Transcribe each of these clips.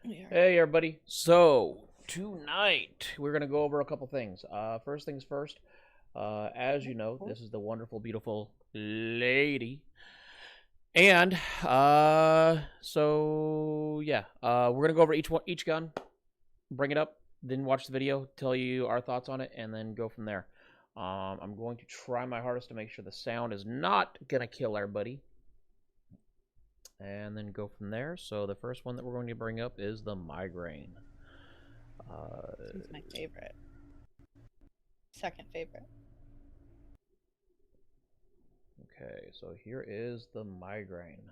Hey everybody. So tonight we're gonna go over a couple things. First things first. As you know, this is the wonderful, beautiful lady, and so yeah, we're gonna go over each gun, bring it up, then watch the video, tell you our thoughts on it, and then go from there. I'm going to try my hardest to make sure the sound is not gonna kill everybody, and then go from there. So the first one that we're going to bring up is the Migraine. This is my favorite. Second favorite. Okay, so here is the Migraine.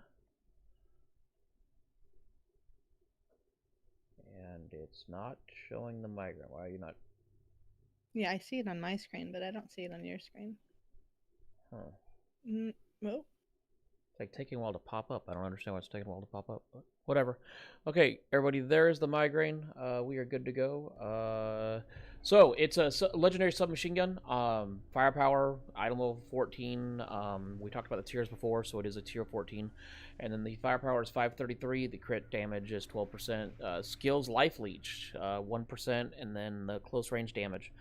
And it's not showing the Migraine. Why are you not? Yeah, I see it on my screen, but I don't see it on your screen. Huh. Well, It's like taking a while to pop up. I don't understand why it's taking a while to pop up, but whatever. Okay, everybody, there is the Migraine. We are good to go. So it's a legendary submachine gun. Firepower, item level 14. We talked about the tiers before, so it is a tier 14. And then the firepower is 533. The crit damage is 12%. Skills, life leech, 1%, and then the close range damage.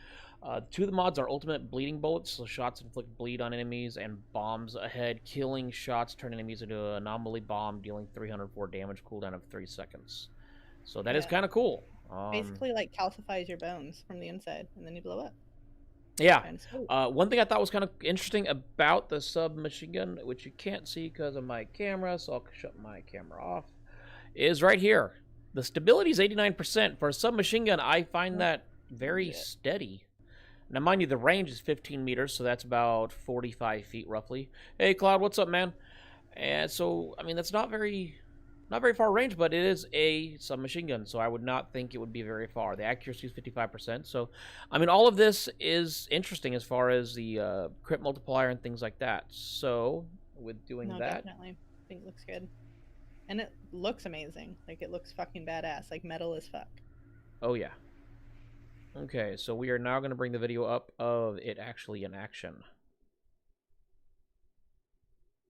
Two of the mods are ultimate bleeding bullets, so shots inflict bleed on enemies, and bombs ahead. Killing shots turn enemies into an anomaly bomb, dealing 304 damage, cooldown of 3 seconds. So that is kind of cool. Basically, like calcifies your bones from the inside, and then you blow up. Yeah. Kind of sweet. One thing I thought was kind of interesting about the submachine gun, which you can't see because of my camera, so I'll shut my camera off, is right here. The stability is 89%. For a submachine gun, I find that very steady. Now, mind you, the range is 15 meters, so that's about 45 feet roughly. Hey, Cloud, what's up, man? And so, I mean, that's not very far range, but it is a submachine gun, so I would not think it would be very far. The accuracy is 55%. So, I mean, all of this is interesting as far as the crit multiplier and things like that. So, with doing that, definitely, I think it looks good, and it looks amazing. Like it looks fucking badass. Like metal as fuck. Oh yeah. Okay, so we are now going to bring the video up of it actually in action.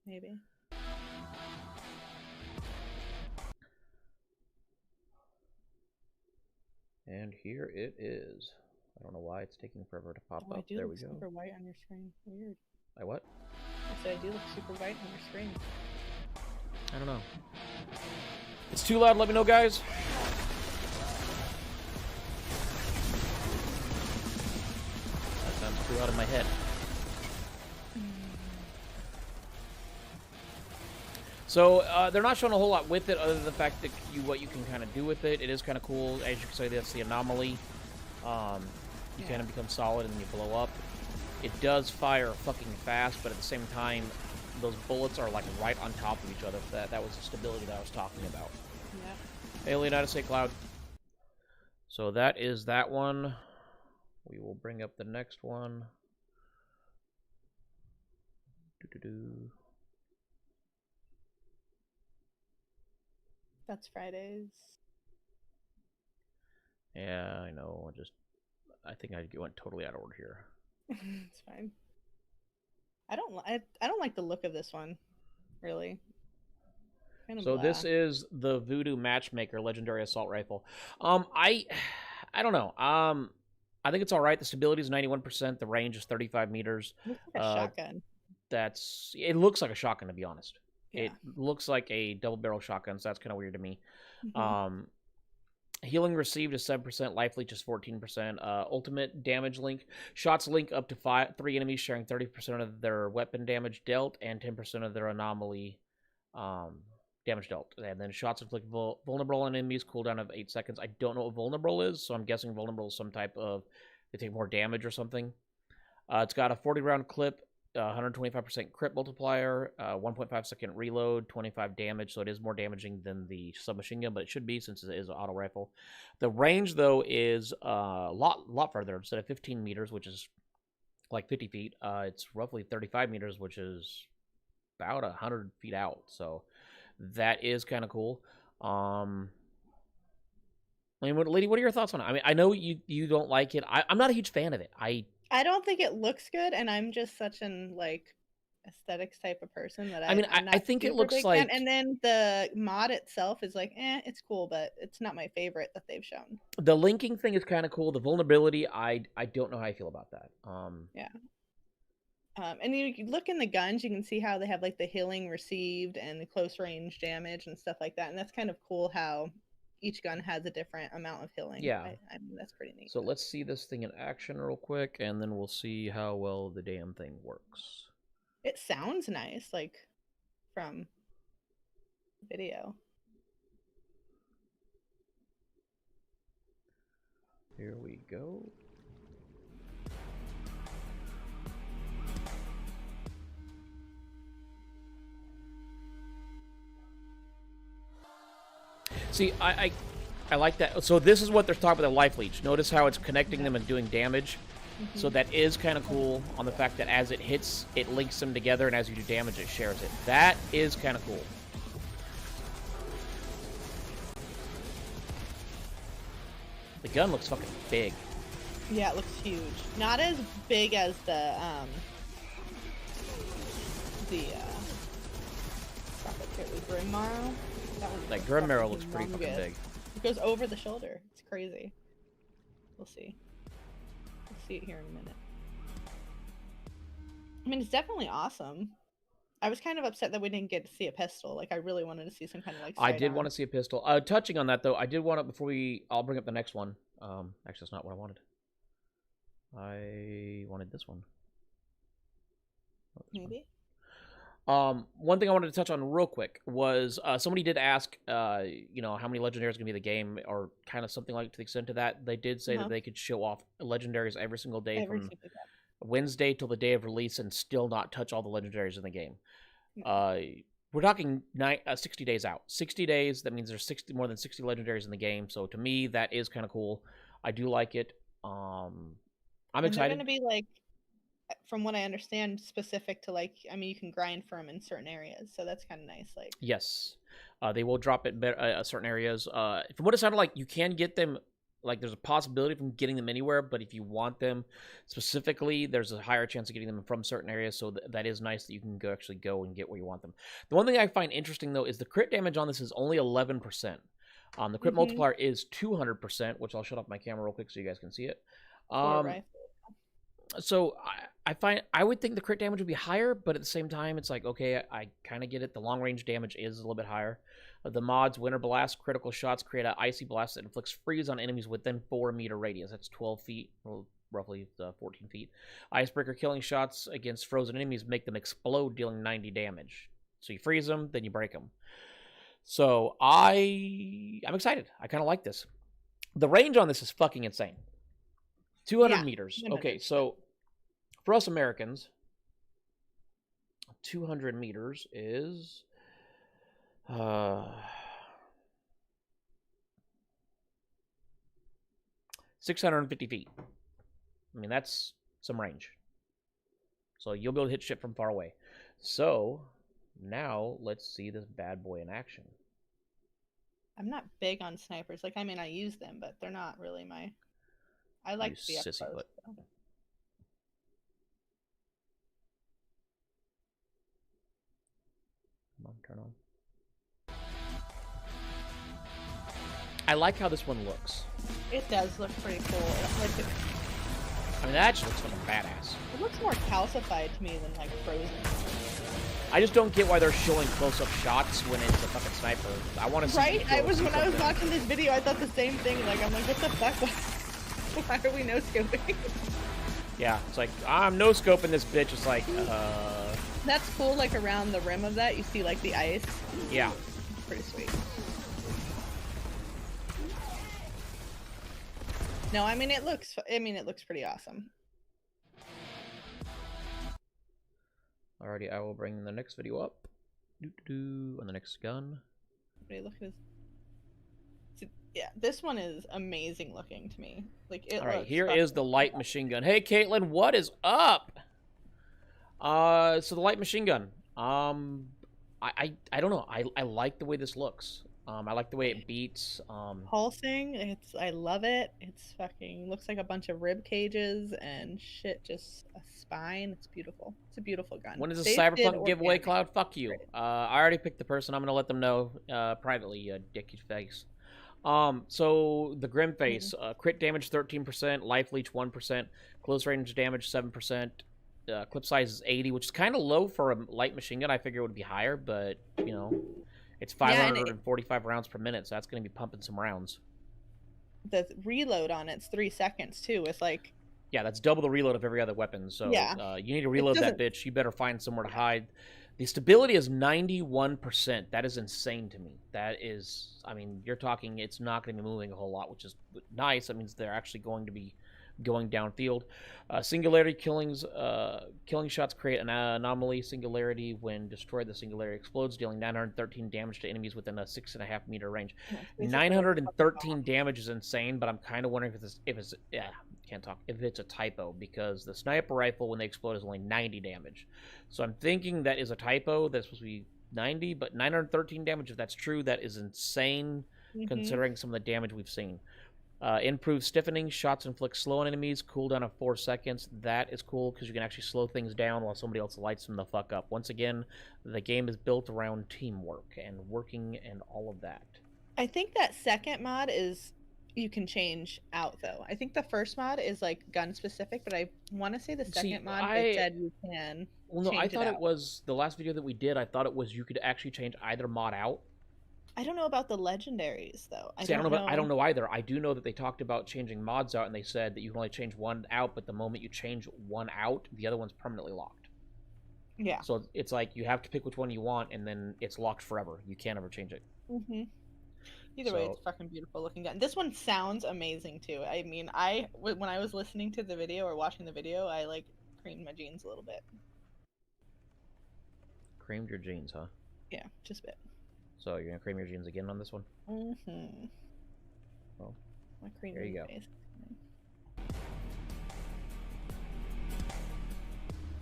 Maybe. And here it is. I don't know why it's taking forever to pop up. There we go. Super white on your screen. Weird. I what? I said I do look super white on your screen. I don't know. It's too loud. Let me know, guys. That sounds too loud in my head. So they're not showing a whole lot with it, other than the fact that what you can kind of do with it. It is kind of cool. As you can see, that's the anomaly. You kind of become solid and then you blow up. It does fire fucking fast, but at the same time, those bullets are like right on top of each other. That was the stability that I was talking about. Yeah. Hey, Leonidas, say Cloud. So that is that one. We will bring up the next one. That's Fridays. Yeah, I know. I think I went totally out of order here. It's fine. I don't like the look of this one, really. Kind of so this is the Voodoo Matchmaker Legendary Assault Rifle. I don't know. I think it's all right. The stability is 91%. The range is 35 meters. It looks like a shotgun. It looks like a shotgun, to be honest. Yeah. It looks like a double barrel shotgun, so that's kind of weird to me. Healing received is 7%. Life leech is 14%. Ultimate damage link. Shots link up to 3 enemies, sharing 30% of their weapon damage dealt and 10% of their anomaly damage dealt. And then shots inflict vulnerable on enemies, cooldown of 8 seconds. I don't know what vulnerable is, so I'm guessing vulnerable is some type of, they take more damage or something. It's got a 40-round clip, 125% crit multiplier, 1.5 second reload, 25 damage, so it is more damaging than the submachine gun, but it should be since it is an auto rifle. The range, though, is a lot further. Instead of 15 meters, which is like 50 feet, it's roughly 35 meters, which is about 100 feet out, so that is kind of cool. I mean, lady, what are your thoughts on it? I mean, I know you don't like it. I'm not a huge fan of it. I don't think it looks good, and I'm just such an, like, aesthetics type of person that I mean, I'm I not think it super looks big fan. like And then the mod itself is like, it's cool, but it's not my favorite that they've shown. the linking thing is kind of cool. The vulnerability, I don't know how I feel about that. Yeah. And you look in the guns, you can see how they have like the healing received and the close range damage and stuff like that. And that's kind of cool how each gun has a different amount of healing. Yeah. I mean, that's pretty neat. So let's see this thing in action real quick, and then we'll see how well the damn thing works. It sounds nice, like from video. Here we go. See, I like that. So this is what they're talking about, the life leech. Notice how it's connecting them and doing damage. So that is kind of cool on the fact that as it hits, it links them together, and as you do damage, it shares it. That is kind of cool. The gun looks fucking big. Yeah, it looks huge. Not as big as the Grim Marrow. That Grim Marrow looks pretty fucking big. It goes over the shoulder. It's crazy. We'll see. We'll see it here in a minute. I mean, it's definitely awesome. I was kind of upset that we didn't get to see a pistol. Like, I really wanted to see some kind of like. I did want to see a pistol. Touching on that though, I did want to before I'll bring up the next one. Actually, that's not what I wanted. I wanted this one. Maybe. One thing I wanted to touch on real quick was somebody did ask, how many legendaries gonna be in the game, or kind of something like to the extent of that. They did say that they could show off legendaries every single day from Wednesday till the day of release and still not touch all the legendaries in the game. We're talking 60 days out. 60 days, that means there's more than 60 legendaries in the game. So to me, that is kind of cool. I do like it. I'm excited. They're going to be like, from what I understand, specific to like, I mean, you can grind for them in certain areas. So that's kind of nice. Like, yes, they will drop it certain areas. From what it sounded like, you can get them. Like, there's a possibility from getting them anywhere, but if you want them specifically, there's a higher chance of getting them from certain areas, so that is nice that you can actually go and get where you want them. The one thing I find interesting, though, is the crit damage on this is only 11%. The crit multiplier is 200%, which I'll shut off my camera real quick so you guys can see it. So I would think the crit damage would be higher, but at the same time, it's like, okay, I kind of get it. The long-range damage is a little bit higher. The mods, Winter Blast, critical shots create an icy blast that inflicts freeze on enemies within 4-meter radius. That's 12 feet, well, roughly 14 feet. Icebreaker killing shots against frozen enemies make them explode, dealing 90 damage. So you freeze them, then you break them. So I'm excited. I kind of like this. The range on this is fucking insane. 200 meters. Okay, so for us Americans, 200 meters is 650 feet. I mean, that's some range. So you'll be able to hit shit from far away. So now let's see this bad boy in action. I'm not big on snipers. Like, I mean, I use them, but they're not really my. I like the up close. Come on, turn on. I like how this one looks. It does look pretty cool. I mean, that actually looks fucking badass. It looks more calcified to me than like frozen. I just don't get why they're showing close-up shots when it's a fucking sniper. I want to see. Right? When I was watching this video, I thought the same thing. Like, I'm like, what the fuck? Why are we no-scoping? Yeah, it's like, I'm no-scoping this bitch. It's like, That's cool, like, around the rim of that, you see, like, the ice. Yeah. It's pretty sweet. No, I mean, it looks pretty awesome. Alrighty, I will bring the next video up. On the next gun. Look at this. Yeah, this one is amazing looking to me. Like, it. All right, here is the light machine gun. Hey, Caitlin, what is up? So the light machine gun. I don't know. I like the way this looks. I like the way it beats. Pulsing, I love it. It's fucking looks like a bunch of rib cages and shit, just a spine. It's beautiful. It's a beautiful gun. When is a They did Cyberpunk giveaway, organic. Cloud? Fuck you. Great. I already picked the person. I'm gonna let them know privately, you dicky face. So the Grim Face, crit damage 13%, life leech 1%, close range damage 7%, clip size is 80, which is kind of low for a light machine gun. I figure it would be higher, but you know, it's Yeah, and 545 rounds per minute, so that's gonna be pumping some rounds. the reload on it's 3 seconds too. It's like Yeah, that's double the reload of every other weapon. So yeah, you need to it reload that doesn't. bitch. You better find somewhere to Yeah. hide. The stability is 91%. That is insane to me. That is, I mean, you're talking it's not going to be moving a whole lot, which is nice. That means they're actually going to be going downfield. Singularity killing shots create an anomaly singularity. When destroyed, the singularity explodes, dealing 913 damage to enemies within a 6.5 meter range. 913 damage is insane, but I'm kind of wondering if it's yeah, can't talk, if it's a typo, because the sniper rifle when they explode is only 90 damage. So I'm thinking that is a typo. That's supposed to be 90, but 913 damage, if that's true, that is insane considering some of the damage we've seen. Improved stiffening, shots inflict slow on enemies, cooldown of 4 seconds. That is cool because you can actually slow things down while somebody else lights them the fuck up. Once again, the game is built around teamwork and working and all of that. I think that second mod is you can change out though. I think the first mod is like gun specific, but I want to say the second mod they said you can. Well, no, I thought it was the last video that we did. I thought it was you could actually change either mod out. I don't know about the legendaries though. I don't know either. I do know that they talked about changing mods out, and they said that you can only change one out, but the moment you change one out, the other one's permanently locked. Yeah. So it's like you have to pick which one you want, and then it's locked forever. You can't ever change it. Either way, it's a fucking beautiful looking gun. This one sounds amazing too. I mean, when I was listening to the video or watching the video, I like creamed my jeans a little bit. Creamed your jeans, huh? Yeah, just a bit. So you're gonna cream your jeans again on this one? Well, there you go. Face.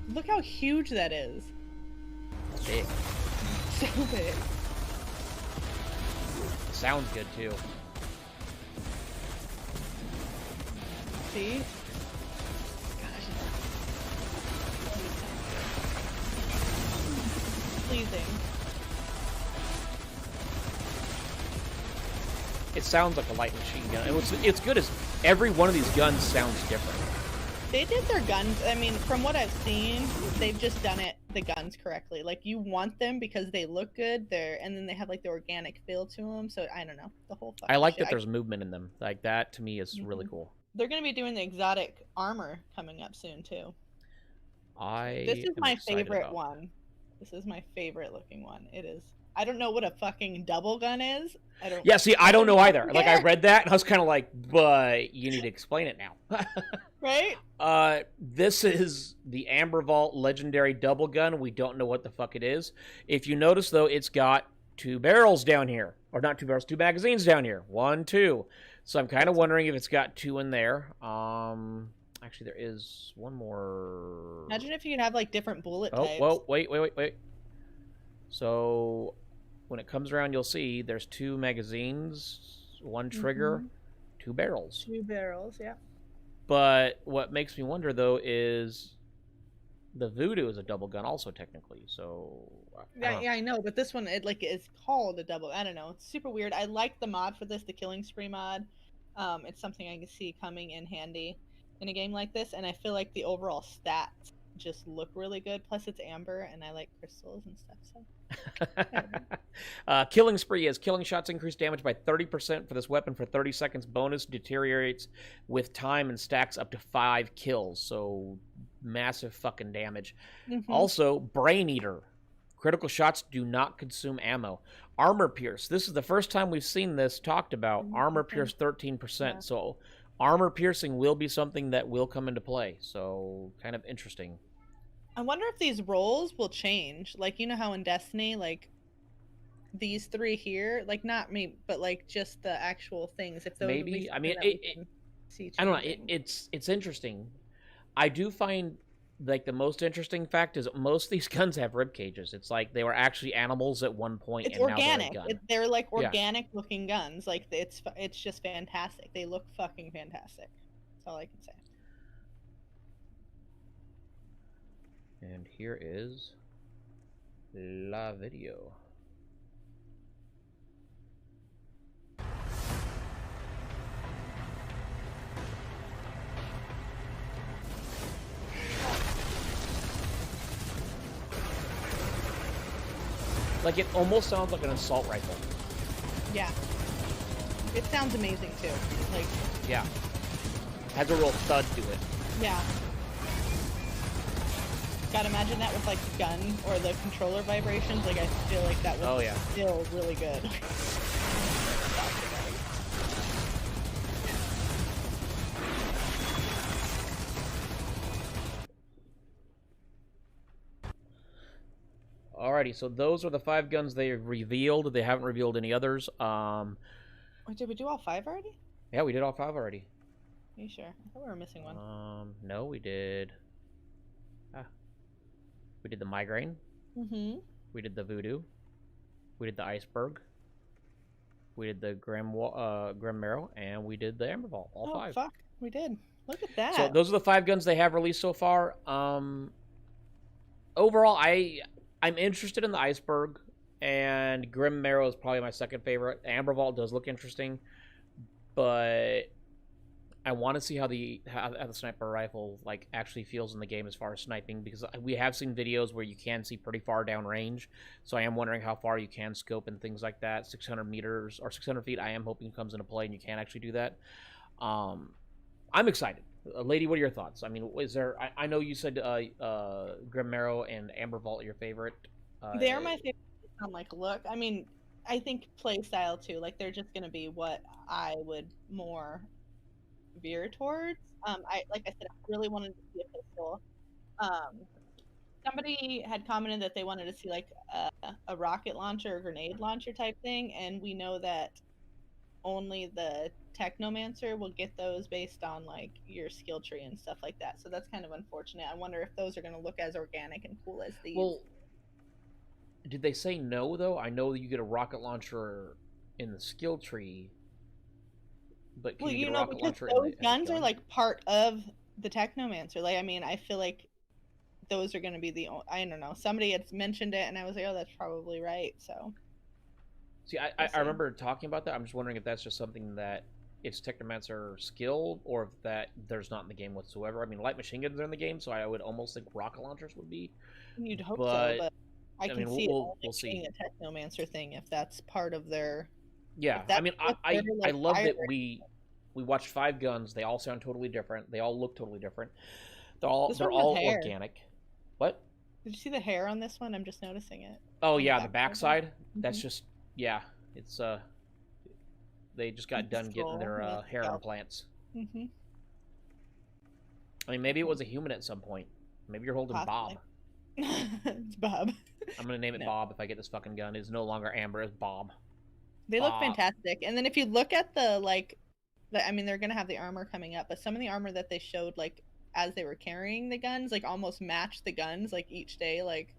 Look how huge that is. Big. So big. It sounds good too. See? Pleasing. It sounds like a light machine gun. It's good as every one of these guns sounds different. They did their guns, I mean, from what I've seen, they've just done the guns correctly. Like, you want them because they look good, and then they have, like, the organic feel to them, so I don't know, the whole I like that there's movement in them. Like, that, to me, is really cool. They're going to be doing the exotic armor coming up soon, too. This is my favorite one. This is my favorite looking one. It is. I don't know what a fucking double gun is. Yeah, see, I don't know either. Like, I read that, and I was kind of like, but you need to explain it now. Right? This is the Amber Vault Legendary Double Gun. We don't know what the fuck it is. If you notice, though, it's got 2 barrels down here. Or not 2 barrels, 2 magazines down here. 1, 2. So I'm kind of wondering if it's got 2 in there. Actually, there is one more. Imagine if you could have, like, different bullet types. Whoa, wait. So when it comes around, you'll see there's 2 magazines, 1 trigger, 2 barrels. 2 barrels, yeah. But what makes me wonder, though, is the Voodoo is a double gun also, technically. So yeah, I know, but this one, is called a double. I don't know. It's super weird. I like the mod for this, the Killing Spree mod. It's something I can see coming in handy in a game like this, and I feel like the overall stats just look really good. Plus, it's amber, and I like crystals and stuff, so... Killing Spree is killing shots increase damage by 30% for this weapon for 30 seconds. Bonus deteriorates with time and stacks up to 5 kills. So massive fucking damage. Also, Brain Eater. Critical shots do not consume ammo. Armor Pierce. This is the first time we've seen this talked about. Armor Pierce 13%. Yeah. So armor piercing will be something that will come into play. So kind of interesting. I wonder if these roles will change. Like, you know how in Destiny, like, these 3 here, like, not me, but, like, just the actual things. If those maybe, I mean, I don't know. It's interesting. I do find like the most interesting fact is most of these guns have rib cages. It's like they were actually animals at one point, It's and organic. now they're a gun. They're like Yeah. organic looking guns. Like it's just fantastic. They look fucking fantastic. That's all I can say. And here is la video. Like, it almost sounds like an assault rifle. Yeah. It sounds amazing too. Like, yeah. Has a real thud to it. Yeah. God, imagine that with like the gun or the controller vibrations. Like, I feel like that would feel really good. Alrighty, so those are the 5 guns they revealed. They haven't revealed any others. Wait, did we do all 5 already? Yeah, we did all 5 already. Are you sure? I thought we were missing one. No, we did. We did the Migraine. Mm-hmm. We did the Voodoo. We did the Iceberg. We did the Grim Marrow, and we did the Amber Vault. All 5. Fuck, we did. Look at that. So those are the 5 guns they have released so far. Overall, I'm interested in the Iceberg, and Grim Marrow is probably my second favorite. Amber Vault does look interesting, but I want to see how the sniper rifle like actually feels in the game as far as sniping, because we have seen videos where you can see pretty far down range. So I am wondering how far you can scope and things like that. 600 meters or 600 feet, I am hoping comes into play and you can actually do that. I'm excited. Lady, what are your thoughts? I mean, is there? I know you said Grim Marrow and Amber Vault are your favorite. They are my favorite on like look. I mean, I think play style too. Like, they're just gonna be what I would more veer towards. Like I said, I really wanted to see a pistol. Somebody had commented that they wanted to see like a rocket launcher or grenade launcher type thing, and we know that only the Technomancer will get those based on like your skill tree and stuff like that. So that's kind of unfortunate. I wonder if those are going to look as organic and cool as these. Well, did they say no though? I know that you get a rocket launcher in the skill tree, but can you get a rocket launcher in those guns are like part of the Technomancer. Like, I mean, I feel like those are going to be the. I don't know. Somebody had mentioned it, and I was like, oh, that's probably right. So. See, I remember talking about that. I'm just wondering if that's just something that it's Technomancer skilled, or if that there's not in the game whatsoever. I mean, light machine guns are in the game, so I would almost think rocket launchers would be. You'd hope so, but I can see we'll see a Technomancer thing if that's part of their. Yeah, I mean, I love that we watched 5 guns. They all sound totally different. They all look totally different. They're all organic. What? Did you see the hair on this one? I'm just noticing it. Oh yeah, the backside. Mm-hmm. That's just. Yeah, it's they just got done getting their hair implants. Mm-hmm. I mean, maybe it was a human at some point. Maybe you're holding Bob. It's Bob. I'm gonna name it Bob if I get this fucking gun. It's no longer Amber, it's Bob. They look fantastic. And then if you look at I mean, they're gonna have the armor coming up, but some of the armor that they showed, like as they were carrying the guns, like almost matched the guns, like each day, like.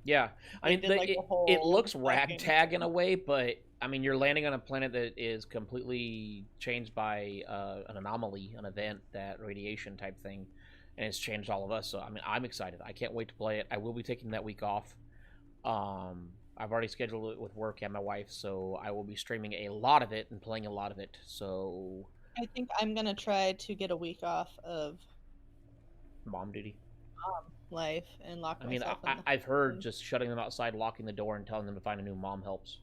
Yeah, I mean, it looks ragtag in a way, but I mean, you're landing on a planet that is completely changed by an anomaly, an event, that radiation type thing, and it's changed all of us. So I mean, I'm excited. I can't wait to play it. I will be taking that week off. I've already scheduled it with work and my wife, so I will be streaming a lot of it and playing a lot of it. So I think I'm gonna try to get a week off of mom duty. Life and lock myself. I mean, I've heard just shutting them outside, locking the door, and telling them to find a new mom helps.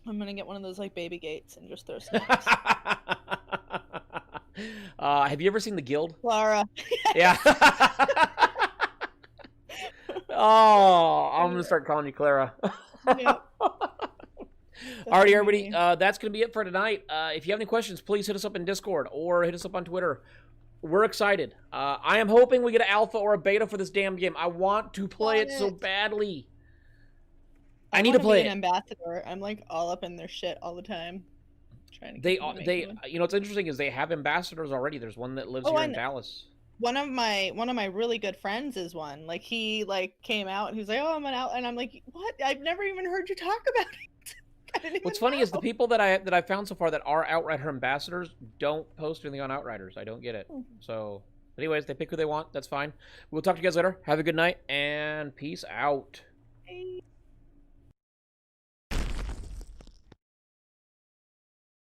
I'm gonna get one of those like baby gates and just throw snacks. Have you ever seen The Guild? Clara. Yeah. Oh, I'm gonna start calling you Clara. Yep. Alrighty, everybody. That's gonna be it for tonight. If you have any questions, please hit us up in Discord or hit us up on Twitter. We're excited. I am hoping we get an alpha or a beta for this damn game. I want to play it so badly. I need to play it. An ambassador. I'm like all up in their shit all the time. Trying to they you know what's interesting is they have ambassadors already. There's one that lives here in Dallas. one of my really good friends is one. Like he like came out and he's like, "Oh, I'm an out," and I'm like, "What? I've never even heard you talk about it. I didn't What's even funny is the know." people that I've found so far that are Outrider ambassadors don't post anything on Outriders. I don't get it. Hmm. So, anyways, they pick who they want. That's fine. We'll talk to you guys later. Have a good night and peace out. Hey.